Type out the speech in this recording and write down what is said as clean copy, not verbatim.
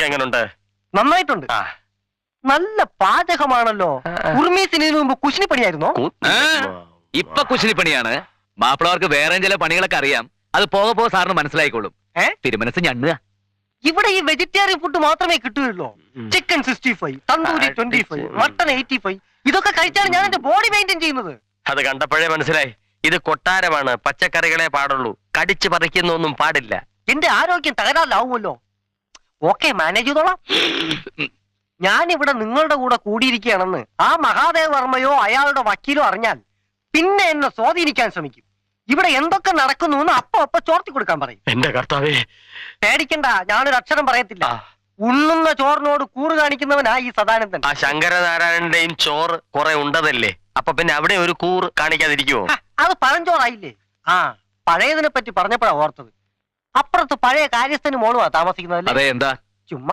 ഭക്ഷണമൊക്കെ എങ്ങനെയുണ്ട്? നന്നായിട്ടുണ്ട്. നല്ല പാചകമാണല്ലോ. ഉർമീസിന് ഇതിനു മുമ്പ് കുശിനിപ്പണിയായിരുന്നോ? ഇപ്പൊ കുശിനിപ്പണിയാണ്. മാപ്പിളവർക്ക് വേറെ ചില പണികളൊക്കെ അറിയാം. അത് പോകെ പോകെ സാറിന് മനസ്സിലായിക്കോളും. തിരുമനസ് ഞണ്ണുക. ഇവിടെ ഈ വെജിറ്റേറിയൻ ഫുഡ് മാത്രമേ കിട്ടുകയുള്ളൂ. Chicken 65, tandoori 25, mutton 85. ഇതൊക്കെ കഴിച്ചാണ് ഞാൻ എന്റെ ബോഡി മെയിൻറ്റെയിൻ ചെയ്യുന്നത്. അത് കണ്ടപ്പോഴേ മനസ്സിലായി. ഇത് കൊട്ടാരമാണ്, പച്ചക്കറികളെ പാടുള്ളൂ, കടിച്ചു പറിക്കുന്നൊന്നും പാടില്ല. എന്റെ ആരോഗ്യം തകരാറിലാവുമല്ലോ. ഓക്കെ, മാനേജ് ചെയ്തോളാം. ഞാനിവിടെ നിങ്ങളുടെ കൂടെ കൂടിയിരിക്കുകയാണെന്ന് ആ മഹാദേവ വർമ്മയോ അയാളുടെ വക്കീലോ അറിഞ്ഞാൽ പിന്നെ എന്നെ സ്വാധീനിക്കാൻ ശ്രമിക്കും. ഇവിടെ എന്തൊക്കെ നടക്കുന്നു എന്ന് അപ്പൊ ചോർത്തി കൊടുക്കാൻ പറയും. എന്റെ കർത്താവേ, പേടിക്കണ്ട, ഞാനൊരു അക്ഷരം പറയത്തില്ല. ഉണ്ണുന്ന ചോറിനോട് കൂറ് കാണിക്കുന്നവനാ ഈ സദാനന്ദൻ. ആ ശങ്കരനാരായണന്റെയും ചോറ് കുറെ ഉണ്ടതല്ലേ, അപ്പൊ പിന്നെ അവിടെ ഒരു കൂറ് കാണിക്കാതിരിക്കുവോ? അത് പഴഞ്ചോറായില്ലേ? പഴയതിനെ പറ്റി പറഞ്ഞപ്പോഴാ ഓർത്തത്. അപ്പുറത്ത് പഴയ കാര്യസ്ഥന് മോളുവാ താമസിക്കുന്നതല്ലേ? അതെ, എന്താ? ചുമ്മാ